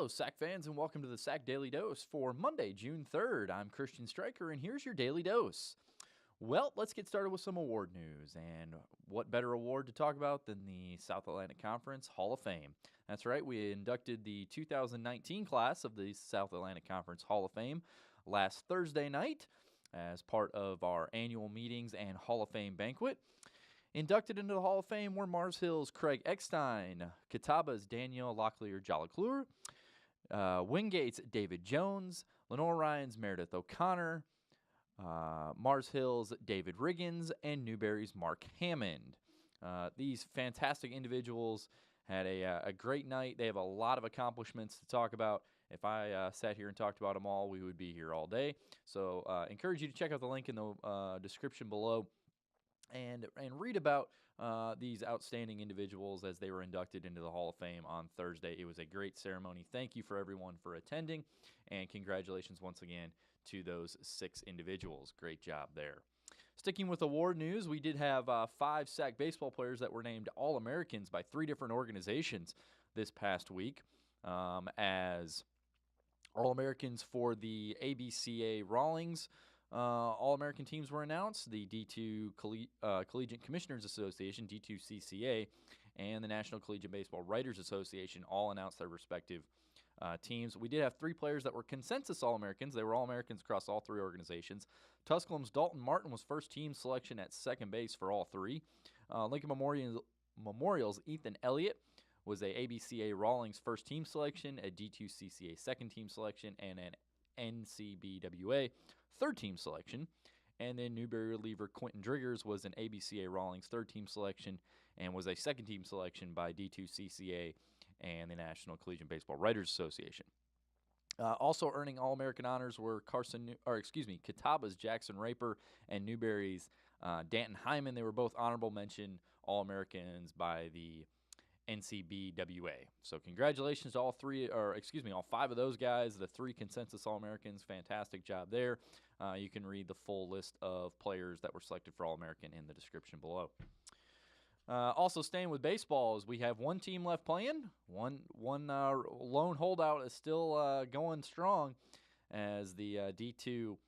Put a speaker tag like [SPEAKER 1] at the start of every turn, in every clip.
[SPEAKER 1] Hello, SAC fans, and welcome to the SAC Daily Dose for Monday, June 3rd. I'm Christian Stryker, and here's your Daily Dose. Well, let's get started with some award news, and what better award to talk about than the South Atlantic Conference Hall of Fame. That's right, we inducted the 2019 class of the South Atlantic Conference Hall of Fame last Thursday night as part of our annual meetings and Hall of Fame banquet. Inducted into the Hall of Fame were Mars Hill's Craig Eckstein, Catawba's Daniel Locklear-Jolliclure, Wingate's David Jones, Lenore Ryan's Meredith O'Connor, Mars Hill's David Riggins, and Newberry's Mark Hammond. These fantastic individuals had a great night. They have a lot of accomplishments to talk about. If I sat here and talked about them all, we would be here all day. So encourage you to check out the link in the description below and read about these outstanding individuals as they were inducted into the Hall of Fame on Thursday. It was a great ceremony. Thank you for everyone for attending, and congratulations once again to those 6 individuals. Great job there. Sticking with award news, we did have 5 SAC baseball players that were named All-Americans by 3 different organizations this past week as All-Americans for the ABCA Rawlings. All-American teams were announced. The D2 Collegiate Commissioners Association, D2CCA, and the National Collegiate Baseball Writers Association all announced their respective teams. We did have 3 players that were consensus All-Americans. They were All-Americans across all 3 organizations. Tusculum's Dalton Martin was first team selection at second base for all 3. Lincoln Memorial's Ethan Elliott was a ABCA Rawlings first team selection, a D2CCA second team selection, and an NCBWA third team selection. And then Newberry reliever Quentin Driggers was an ABCA Rawlings third team selection and was a second team selection by D2CCA and the National Collegiate Baseball Writers Association. Also earning All-American honors were Catawba's Jackson Raper and Newberry's Danton Hyman. They were both honorable mention All-Americans by the NCBWA. So congratulations to all 5 of those guys, the 3 consensus All-Americans. Fantastic job there. You can read the full list of players that were selected for All-American in the description below. Also staying with baseball, as we have 1 team left playing. One lone holdout is still going strong as the D2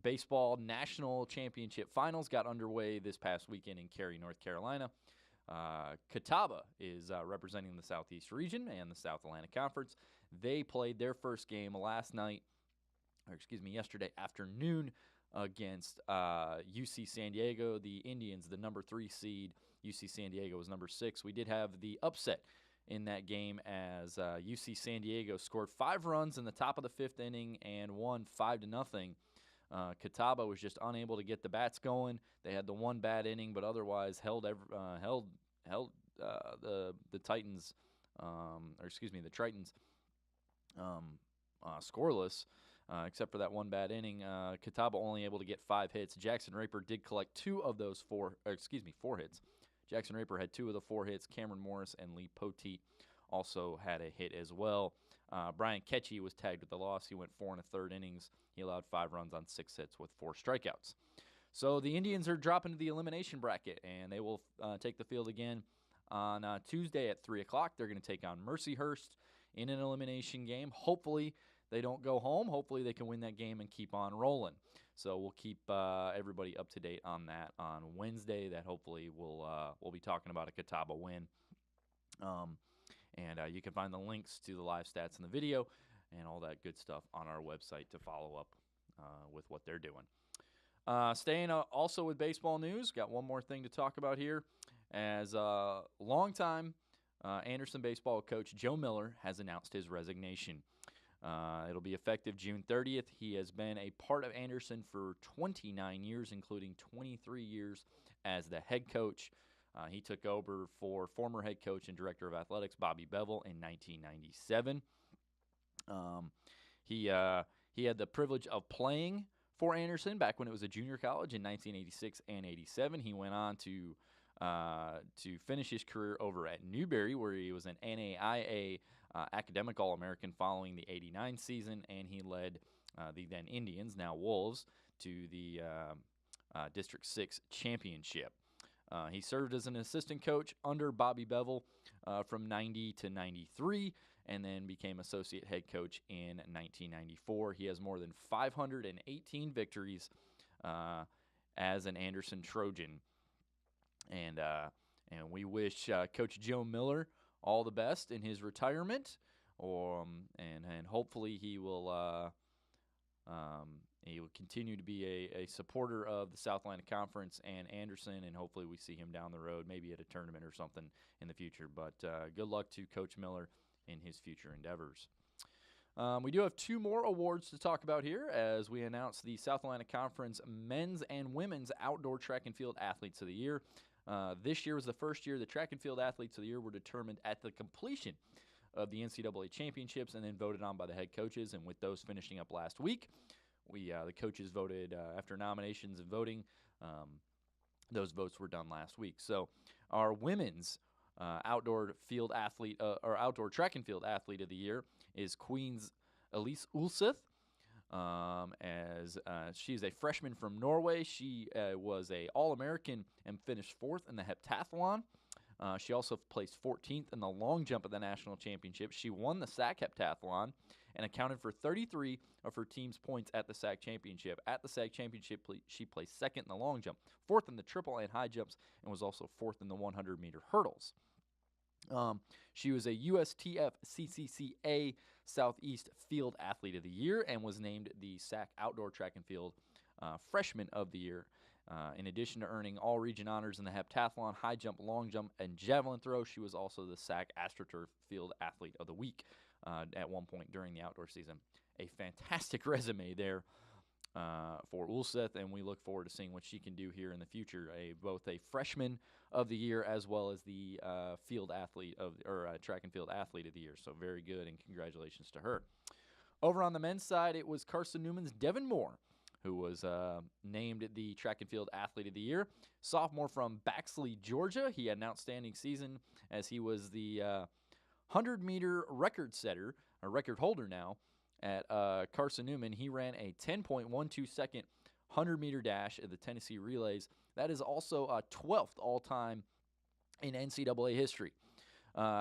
[SPEAKER 1] Baseball National Championship Finals got underway this past weekend in Cary, North Carolina. Catawba is representing the Southeast region and the South Atlantic Conference. They played their first game yesterday afternoon against UC San Diego. The Indians, the number 3 seed. UC San Diego was number 6. We did have the upset in that game as UC San Diego scored 5 runs in the top of the 5th inning and won 5-0. Catawba was just unable to get the bats going. They had the 1 bad inning, but otherwise held the Titans, the Tritons, scoreless, except for that 1 bad inning. Catawba only able to get 5 hits. Jackson Raper did collect 2 of those 4 hits. Jackson Raper had 2 of the 4 hits. Cameron Morris and Lee Poteet also had a hit as well. Brian Ketchie was tagged with the loss. He went 4 1/3 innings. He allowed 5 runs on 6 hits with 4 strikeouts. So the Indians are dropping to the elimination bracket, and they will take the field again on Tuesday at 3 o'clock. They're going to take on Mercyhurst in an elimination game. Hopefully they don't go home. Hopefully they can win that game and keep on rolling. So we'll keep everybody up to date on that on Wednesday. That hopefully we'll be talking about a Catawba win. And you can find the links to the live stats in the video and all that good stuff on our website to follow up with what they're doing. Staying also with baseball news, got one more thing to talk about here. As longtime Anderson baseball coach Joe Miller has announced his resignation. It'll be effective June 30th. He has been a part of Anderson for 29 years, including 23 years as the head coach. He took over for former head coach and director of athletics Bobby Bevel in 1997. He had the privilege of playing for Anderson back when it was a junior college in 1986 and 87. He went on to finish his career over at Newberry, where he was an NAIA academic All-American following the 89 season, and he led the then Indians, now Wolves, to the District 6 championship. He served as an assistant coach under Bobby Bevel from 90 to 93, and then became associate head coach in 1994. He has more than 518 victories as an Anderson Trojan. And we wish Coach Joe Miller all the best in his retirement, and hopefully he will continue to be a supporter of the South Atlantic Conference and Anderson, and hopefully we see him down the road, maybe at a tournament or something in the future. But good luck to Coach Miller in his future endeavors. We do have 2 more awards to talk about here as we announce the South Atlantic Conference Men's and Women's Outdoor Track and Field Athletes of the Year. This year was the first year the Track and Field Athletes of the Year were determined at the completion of the NCAA championships and then voted on by the head coaches. And with those finishing up last week, the coaches voted after nominations and voting. Those votes were done last week. So our women's outdoor field athlete or outdoor track and field athlete of the year is Queen's Elise Ulseth. As she is a freshman from Norway. She was a All-American and finished 4th in the heptathlon. She also placed 14th in the long jump at the national championship. She won the SAC heptathlon and accounted for 33 of her team's points at the SAC championship. At the SAC championship, she placed 2nd in the long jump, 4th in the triple and high jumps, and was also 4th in the 100-meter hurdles. She was a USTF CCCA Southeast Field Athlete of the Year and was named the SAC Outdoor Track and Field Freshman of the Year. In addition to earning all region honors in the heptathlon, high jump, long jump, and javelin throw, she was also the SAC AstroTurf Field Athlete of the Week at one point during the outdoor season. A fantastic resume there for Ulseth, and we look forward to seeing what she can do here in the future. Both a freshman of the year as well as the field athlete track and field athlete of the year. So very good, and congratulations to her. Over on the men's side, it was Carson Newman's Devin Moore, who was named the track and field athlete of the year. Sophomore from Baxley, Georgia. He had an outstanding season as he was the 100-meter record setter, or record holder now, at Carson Newman. He ran a 10.12 second 100-meter dash at the Tennessee Relays. That is also 12th all-time in NCAA history.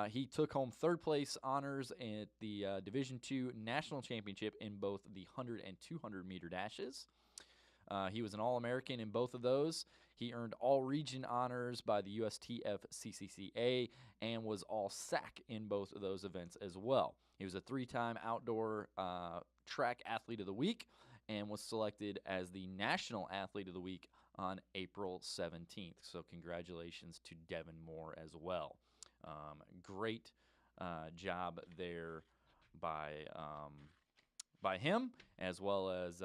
[SPEAKER 1] He took home 3rd place honors at the Division II National Championship in both the 100 and 200-meter dashes. He was an All-American in both of those. He earned all-region honors by the USTF CCCA and was all-SAC in both of those events as well. He was a 3-time outdoor track athlete of the week and was selected as the National Athlete of the Week on April 17th. So congratulations to Devin Moore as well. Great job there by him, as well as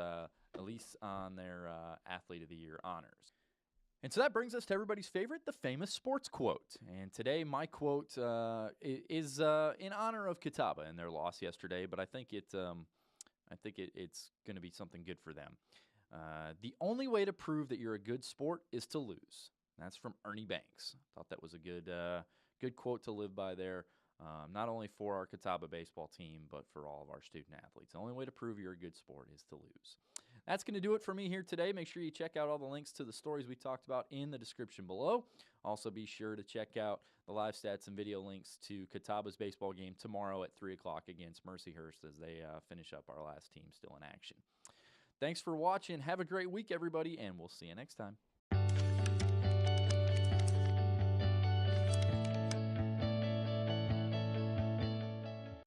[SPEAKER 1] Elise on their Athlete of the Year honors. And so that brings us to everybody's favorite, the famous sports quote. And today my quote is in honor of Catawba and their loss yesterday, but I think it's going to be something good for them. The only way to prove that you're a good sport is to lose. That's from Ernie Banks. Thought that was a good quote to live by there, not only for our Catawba baseball team, but for all of our student athletes. The only way to prove you're a good sport is to lose. That's going to do it for me here today. Make sure you check out all the links to the stories we talked about in the description below. Also, be sure to check out the live stats and video links to Catawba's baseball game tomorrow at 3 o'clock against Mercyhurst as they finish up our last team still in action. Thanks for watching. Have a great week, everybody, and we'll see you next time.